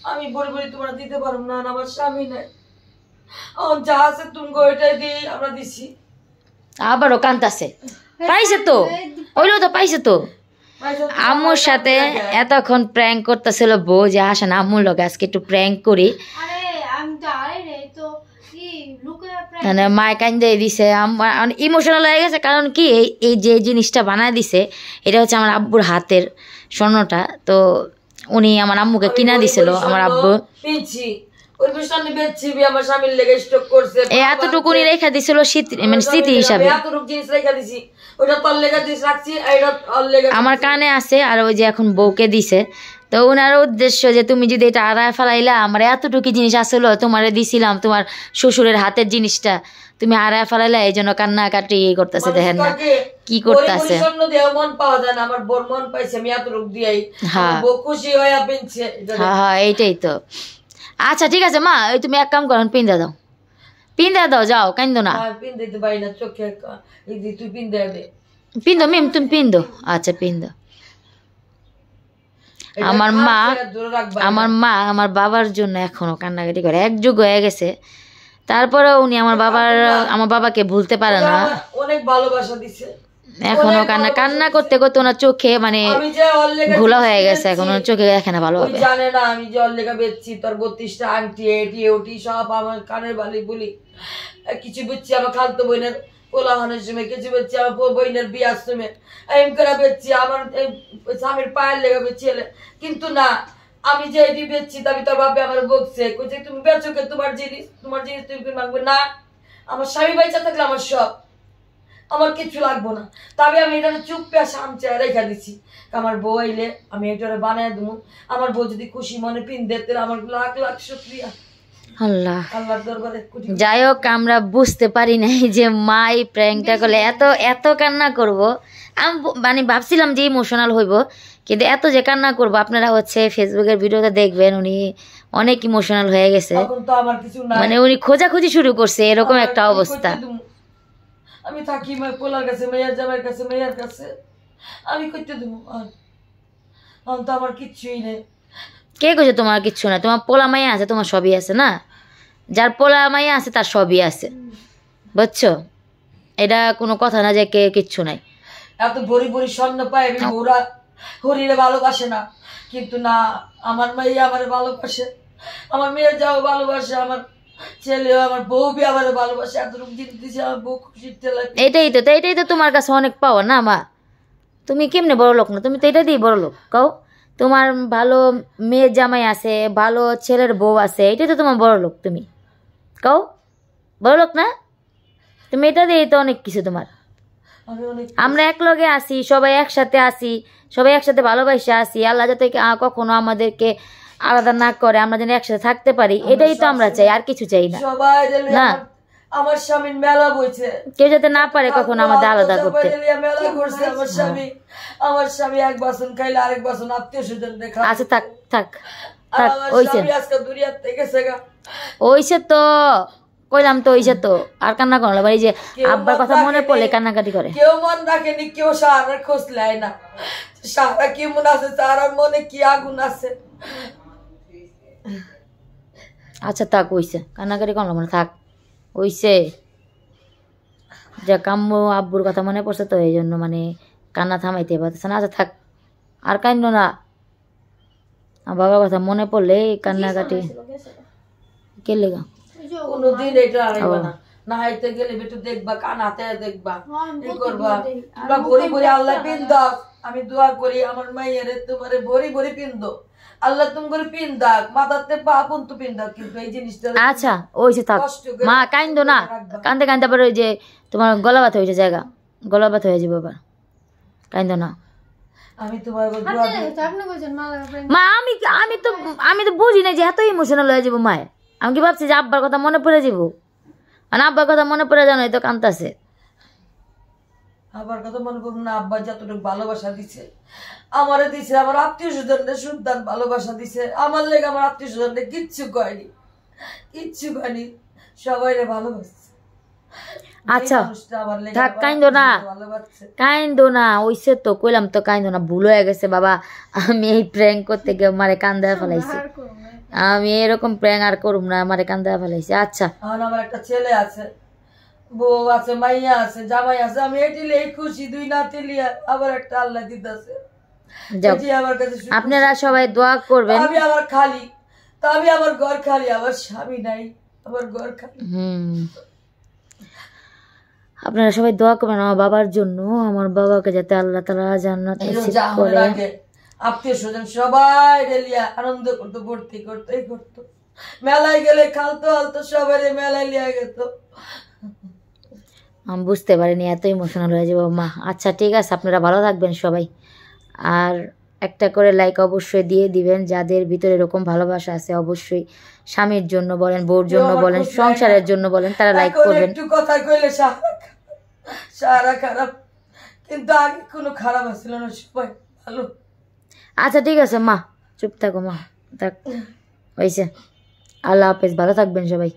আমি বড় বড় তোমার দিতে পারব না, আমার স্বামী নাই। যা আছে তুমি ওইটাই দিয়ে আমরা দিছি। আবারও কান্তাছে। পাইছে তো, ওইলো তো পাইছে তো। আম্মুর সাথে এতক্ষণ প্র্যাঙ্ক করতেছিল বউ যে আসেন আম্মুর লগে আজকে একটু প্র্যাঙ্ক করি। মানে মায় কান্দে দিছে, ইমোশনাল হয়ে গেছে। কারণ কি এই যে জিনিসটা বানায় দিছে এটা হচ্ছে আমার আব্বুর হাতের স্বর্ণটা। তো উনি আমার আম্মুকে কিনা দিছিল আমার আব্বু। এতটুকু উনি রেখা দিছিল মানে স্মৃতি হিসাবে। আমার কানে আছে আর ওই যে এখন বউকে দিছে। তো ওনার উদ্দেশ্য যে তুমি যদি এটা আড়ায় ফেলাইলা, আমার এতটুকু জিনিস আসলো তোমারে দিছিলাম, তোমার শ্বশুরের হাতের জিনিসটা তুমি আড়ায় ফেলাইলা, এই জন্য কান্নাকাটি করতেছে। দেখেন না কি করতেছে। হ্যাঁ এইটাই তো। আচ্ছা ঠিক আছে মা, ওই তুমি এক কাম করো, পিন্দা দাও, পিন্দা দাও, যাও কান্দো না। পিন্দো মিম, তুমি পিন্দো। আচ্ছা পিন্দো। আমার মা আমার বাবার জন্য এখনো কান্নাকাটি করে, এক যুগ হয়ে গেছে। তারপরে উনি আমার বাবাকে ভুলতে পারে না, অনেক ভালোবাসা দিছে। এখনো কান্না করতে করতে ওনার চোখে মানে ঘোলা হয়ে গেছে, এখন ওনার চোখে দেখে না ভালোভাবে। জানে না আমি যে অল্লেগা বেচছি তোর 32টা আংটি এটি ওটি সব আমার কানের বালি বলি কিছু বেচছি, আমার খালতো বোনের কোলাহনের সময় কিছু বেচছি, আমার বোনের বিয়ার সময় এম করে বেচছি, আমার স্বামীর পায়ের লেগে বেচছি। কিন্তু না, আমি যে এটি বেচছি তবে তোর বাপে আমার বকছে, কইছে তুমি বেচো কে, তোমার জিনিস তুমি মাগবে না। আমার স্বামী বাইচা থাকলে আমার সব, আমার কিছু লাগবো না। তবে আমি এটা চুপ পেয়ে সামচে রেখা দিছি। আমার বউ আইলে আমি এটা বানায় দেবো। আমার বউ যদি খুশি মনে পিনতে আমার লাখ লাখ শুকরিয়া। আল্লাহ আল্লাহর দরবারে। যাই হোক, আমরা বুঝতে পারি নাই যে মা এই প্র্যাঙ্কটা করলে এত কান্না করব। আমি মানে ভাবছিলাম যে ইমোশনাল হইব, কিন্তু এত যে কান্না করব। আপনারা হচ্ছে ফেসবুকের ভিডিওতে দেখবেন উনি অনেক ইমোশনাল হয়ে গেছে, মানে উনি খোঁজাখুঁজি শুরু করছে, এরকম একটা অবস্থা। আমি থাকি পোলার কাছে, মেয়ের জামাইয়ের কাছে, মেয়ের কাছে আমি করতে দেবো। আর তো আমার কিচ্ছুই নেই। কে কইছে তোমার কিচ্ছু না? তোমার পোলা মাইয়া আছে, তোমার সবই আছে না? যার পোলা মাইয়া আছে তার সবই আছে, বুঝছো? এটা কোনো কথা না যে কে কিচ্ছু নাই। এত ভরি ভরি স্বর্ণ পায় আমি ওরা হরিরে ভালোবাসে না, কিন্তু না আমার মাইয়া আমার ভালোবাসে, আমার মেয়ের যাও ভালোবাসে, আমার ছেলেও, আমার বউ বি আমার ভালোবাসে। এতটুকু জিনিস দিছে আমার বউ খুশি। এটাই তো তোমার কাছে অনেক পাওয়া না মা। তুমি কেমনে বড় লোক না? তুমি তো এটা দিয়ে বড় লোক কও। তোমার ভালো মেয়ের জামাই আছে, ভালো ছেলের বউ আছে, এটাই তো তোমার বড় লোক। তুমি কও বড় লোক না? তুমি এটা দিয়ে তো অনেক কিছু তোমার। আমরা এক লগে আসি, সবাই একসাথে আসি, সবাই একসাথে ভালোবাসে আসি। আল্লাহ যাতে কখনো আমাদেরকে আলাদা না করে, আমরা যেন একসাথে থাকতে পারি, এটাই তো আমরা চাই, আর কিছু চাই না। না আমার স্বামীর মেলা বইছে, কেউ যাতে না পারে কখনো আমাদের আলাদা করতে। মেলা করছে আমার স্বামী এক বাসন খাইলে আরেক বাসন আত্মীয় স্বজন দেখা। আচ্ছা থাক থাক থাক, ওইছে আজকে দুনিয়ার থেকে গেছেগা। ওইছে তো কইলাম তো, ওইছে তো। আর কান্না করলো ভাই, যে আব্বার কথা মনে পড়লে কান্নাকাটি করে। কেউ মন রাখেনি, কেউ সাহারার খোঁজ নেয় না। সাহারা কি মন আছে, সাহারার মনে কি আগুন আছে। আচ্ছা থাক, ওইছে কান্নাকাটি করলো মানে থাক, ওইছে। যা কাম্মু আব্বুর কথা মনে পড়ছে তো এই জন্য মানে কান্না থামাইতে পারতেছে না। আচ্ছা থাক, আর কান্দ না। বাবার কথা মনে পড়লে কান্নাকাটি কে লেগা কোনদিন এটা আড়াইবা না। না হাইতে গেলে বেটু দেখবা, কান হাতে দেখবা, কি করবা। তোমরা ভরি ভরি আল্লাহ পিন দাও। আমি দোয়া করি আমার মাইয়ারে তোমারে ভরি ভরি পিন দাও। আল্লাহ তুমি করে পিন দাও, মাথাতে পা পর্যন্ত পিন দাও। কিন্তু এই জিনিসটা আচ্ছা ওইছে থাক মা, কান্দো না। কান্দতে কান্দতে আবার ওই যে তোমার গলা ব্যথা হয়েছে, জায়গা গলা ব্যথা হয়ে যাবে আবার। কান্দো না। আমি তোমার মা, আমি তো বুঝি না যে এত ইমোশনাল হয়ে যাবো মায়ে। আমি কি ভাবছি যে আব্বার কথা মনে পড়ে যাবো, আর আব্বার কথা মনে পড়ে জানো তো কান্দাছে। আব্বার কথা মনে করবো না? আব্বা যতটুকু ভালোবাসা দিছে আমারে দিছে, আমার আত্মীয় স্বজনদের সুদান ভালোবাসা দিছে। আমার লেগে আমার আত্মীয় স্বজনদের কিচ্ছু কয়নি, কিচ্ছু কয়নি, সবাই ভালোবাসছে। আচ্ছা থাক, কাইন্দো না, কাইন্দো না। ওইসে তো কইলাম তো, কাইন্দো না। ভুল হয়ে গেছে বাবা, আমি এই প্র্যাঙ্ক করতে গিয়ে মারে কান্দা ফেলাইছি। আমি এরকম প্র্যাঙ্ক আর করুম না, আমার কান্দা ফেলাইছে। আচ্ছা এখন আমার একটা ছেলে আছে, বউ আছে, মাইয়া আছে, জামাই আছে, আমি এটিলে খুশি, 2 নাতি লিয়া আবার একটা আল্লাহ দিতেছে, যাও, এটি আমার কাছে সুখ। আপনারা সবাই দোয়া করবেন। আমি আবার খালি, তা আমি আমার ঘর খালি, আমার স্বামী নাই, আমার ঘর খালি। আপনারা সবাই দোয়া করবেন আমার বাবার জন্য, আমার বাবাকে যাতে আল্লাহ তাআলা জান্নাত নসিব করে। আত্মীয় স্বজন সবাই রেলিয়া আনন্দ করতো, ভর্তি করতো, এই করতো, মেলায় গেলে খালতো আলতো সবাই মেলায় লিয়া গেত। আমি বুঝতে পারিনি এত ইমোশনাল হয়ে যাবো মা। আচ্ছা ঠিক আছে, আপনারা ভালো থাকবেন সবাই, আর একটা করে লাইক অবশ্যই দিয়ে দিবেন। যাদের ভিতরে এরকম ভালোবাসা আছে অবশ্যই স্বামীর জন্য বলেন, বউর জন্য বলেন, সংসারের জন্য বলেন, তারা লাইক করবেন। একটু কথা কইলে সারা খারাপ, কিন্তু আগে কোনো খারাপ ছিল না, সবাই ভালো। আচ্ছা ঠিক আছে মা, চুপ থাকো মা, থাক হয়েছে। আল্লাহ হাফেজ, ভালো থাকবেন সবাই।